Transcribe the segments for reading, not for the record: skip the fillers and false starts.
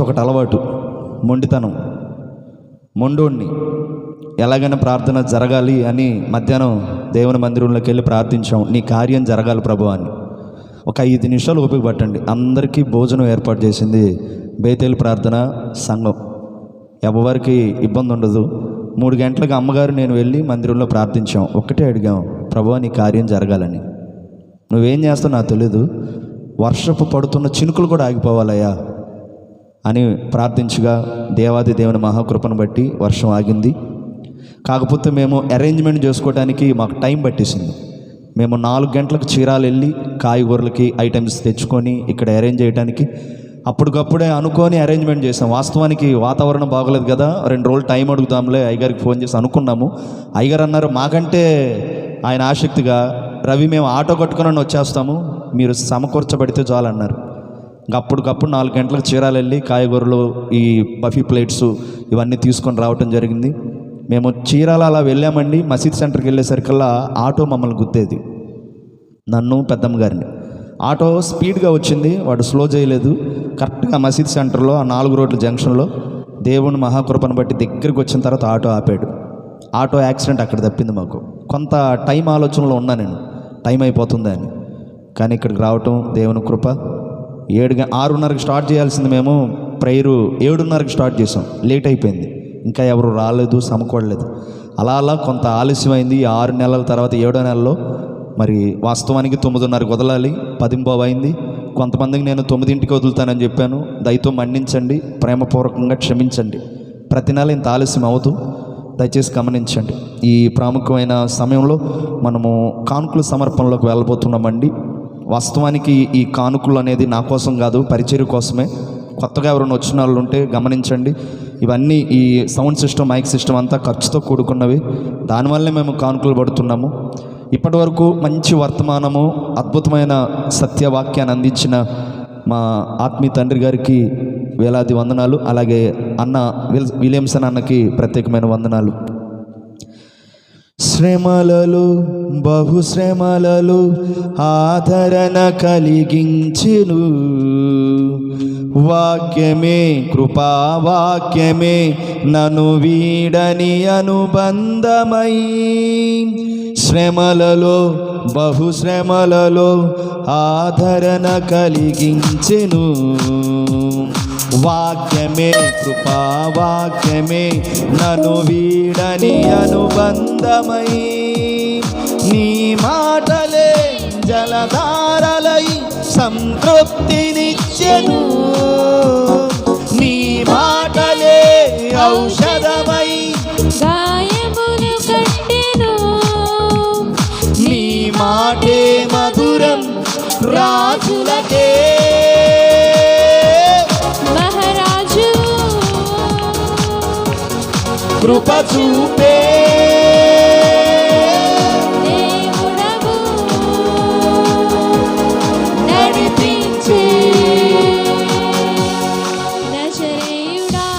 ఒకటి అలవాటు, మొండితనం. మొండోడిని ఎలాగైనా ప్రార్థన జరగాలి అని మధ్యాహ్నం దేవుని మందిరంలోకి వెళ్ళి ప్రార్థించాం, నీ కార్యం జరగాలి ప్రభు అని. ఒక 5 నిమిషాలు ఓపిక పట్టండి. అందరికీ భోజనం ఏర్పాటు చేసింది బేతేలు ప్రార్థన సంఘం. ఎవరికి ఇబ్బంది ఉండదు. 3 గంటలకు అమ్మగారు నేను వెళ్ళి మందిరంలో ప్రార్థించాం. ఒక్కటే అడిగాం, ప్రభు నీ కార్యం జరగాలని. నువ్వేం చేస్తావు నాకు తెలీదు, వర్షపు పడుతున్న చినుకులు కూడా ఆగిపోవాలయ్యా అని ప్రార్థించగా దేవాది దేవుని మహాకృపను బట్టి వర్షం ఆగింది. కాకపోతే మేము అరేంజ్మెంట్ చేసుకోవడానికి మాకు టైం పట్టేసింది. మేము 4 గంటలకు చీరాలు వెళ్ళి కాయగూరలకి ఐటమ్స్ తెచ్చుకొని ఇక్కడ అరేంజ్ చేయడానికి అప్పటికప్పుడే అనుకొని అరేంజ్మెంట్ చేసాం. వాస్తవానికి వాతావరణం బాగోలేదు కదా, 2 రోజులు టైం అడుగుతాంలే అయ్యగారికి ఫోన్ చేసి అనుకున్నాము. అయ్యగారు అన్నారు మాకంటే ఆయన ఆసక్తిగా, రవి మేము ఆటో కట్టుకుని వచ్చేస్తాము, మీరు సమకూర్చబడితే చాలు అన్నారు. ఇంకా అప్పటికప్పుడు 4 గంటలకు చీరాలు వెళ్ళి కాయగూరలు, ఈ బఫీ ప్లేట్స్ ఇవన్నీ తీసుకొని రావటం జరిగింది. మేము చీరాల అలా వెళ్ళామండి. మసీద్ సెంటర్కి వెళ్ళేసరికల్లా ఆటో మమ్మల్ని గుద్దేది, నన్ను పెద్దమ్మ గారిని. ఆటో స్పీడ్గా వచ్చింది, వాడు స్లో చేయలేదు. కరెక్ట్గా మసీద్ సెంటర్లో ఆ 4 రోడ్ల జంక్షన్లో దేవుని మహాకృపను బట్టి దగ్గరికి వచ్చిన తర్వాత ఆటో ఆపాడు. ఆటో యాక్సిడెంట్ అక్కడ తప్పింది. మాకు కొంత టైం ఆలోచనలో ఉన్నా నేను, టైం అయిపోతుంది అని. కానీ ఇక్కడికి రావటం దేవుని కృప. 6:30కి స్టార్ట్ చేయాల్సింది మేము ప్రేయరు 7:30కి స్టార్ట్ చేసాం. లేట్ అయిపోయింది, ఇంకా ఎవరు రాలేదు, సమకూడలేదు. అలా కొంత ఆలస్యమైంది. 6 నెలల తర్వాత 7వ నెలలో మరి వాస్తవానికి 9:30కి వదలాలి, 10:15 అయింది. కొంతమందికి నేను 9ంటికి వదులుతానని చెప్పాను. దయతో మన్నించండి, ప్రేమపూర్వకంగా క్షమించండి. ప్రతి నెల ఇంత ఆలస్యం అవుతూ దయచేసి గమనించండి. ఈ ప్రాముఖ్యమైన సమయంలో మనము కానుకల సమర్పణలోకి వెళ్ళబోతున్నామండి. వాస్తవానికి ఈ కానుకలు అనేది నా కోసం కాదు, పరిచర్య కోసమే. కొత్తగా ఎవరైనా వచ్చిన వాళ్ళు ఉంటే గమనించండి. ఇవన్నీ ఈ సౌండ్ సిస్టమ్, మైక్ సిస్టమ్ అంతా ఖర్చుతో కూడుకున్నవి. దానివల్లే మేము కానుకలు పడుతున్నాము. ఇప్పటి వరకు మంచి వర్తమానము, అద్భుతమైన సత్యవాక్యాన్ని అందించిన మా ఆత్మీయ తండ్రి గారికి వేలాది వందనాలు. అలాగే అన్న విలియమ్సన్ అన్నకి ప్రత్యేకమైన వందనాలు. శ్రమలలో బహుశ్రమలలో ఆదరణ కలిగించెను వాక్యమే, కృపావాక్యమే నన్ను వీడని అనుబంధమై. శ్రమలలో బహుశ్రమలలో ఆదరణ కలిగించెను వాక్యమే, కృపావాక్యమే నన్ను వీడని అనుబంధమై. నీ మాటలే జలధారలై సంతృప్తినిచ్చెను, నీ మాటలే ఔషధమై గాయములు కట్టెను, నీ మాటే మధురం రాజులకే. మహారాజు కృప చూపే దేవుడవు, నడిపించే నజరేయుడా,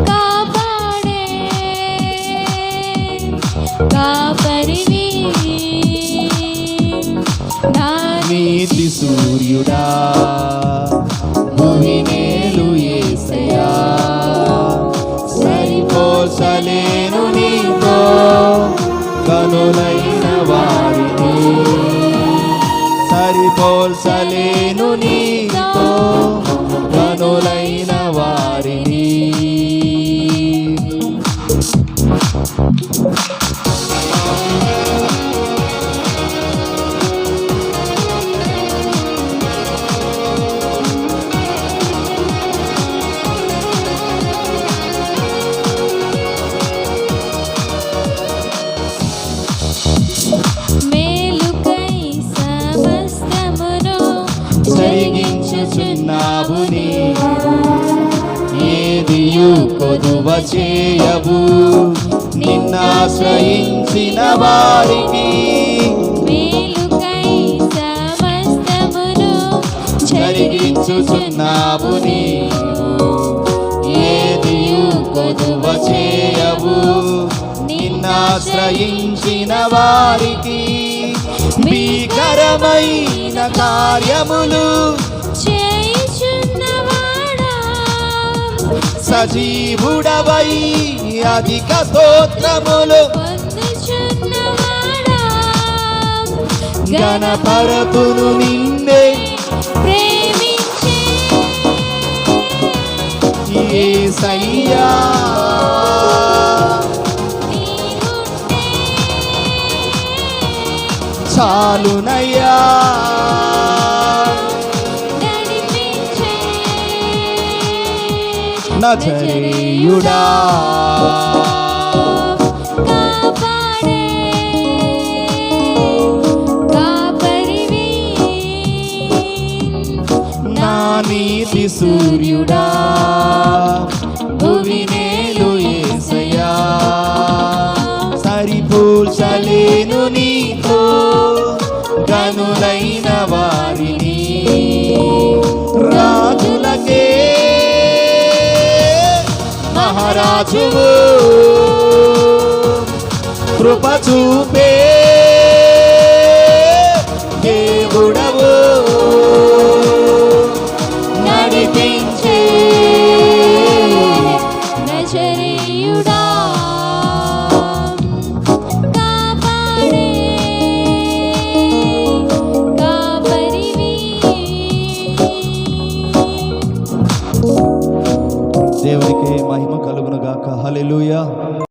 కాపాడే కాపరివి నా నీతి సూర్యుడా, భువినేలు యేసయ్యా. సరిపోసలేను నీతో కనులైన వారిని, సరిపోల్సలేను నీతో కనులైన వారిని. మేలుకై సమస్తమును జరిగించుచున్నావు నీవు, ఏదియు కొదువ చేయవు నిన్నాశ్రయించిన వారికి. మేలుకై సమస్తమును జరిగించుచున్నావు నీవు, ఏదియు కొదువ చేయవు నిన్నాశ్రయించిన వారికి. భీకరమైన కార్యములు చేయుచు సజీవుడవై అధిక స్తోత్రములు పొందుచున్నవాడా గణపరతును నిన్నే ప్రేమించే యేసయ్యా. నీవుంటే చాలునయ్యా నడిపించే నజరేయుడా కాపాడే కాపరివి నా నీతి సూర్యుడా భువినేలు యేసయ్యా. సరిపోల్చలేను నీతో గనులైన వారిని రాజులకే మహారాజువు కృప చూపే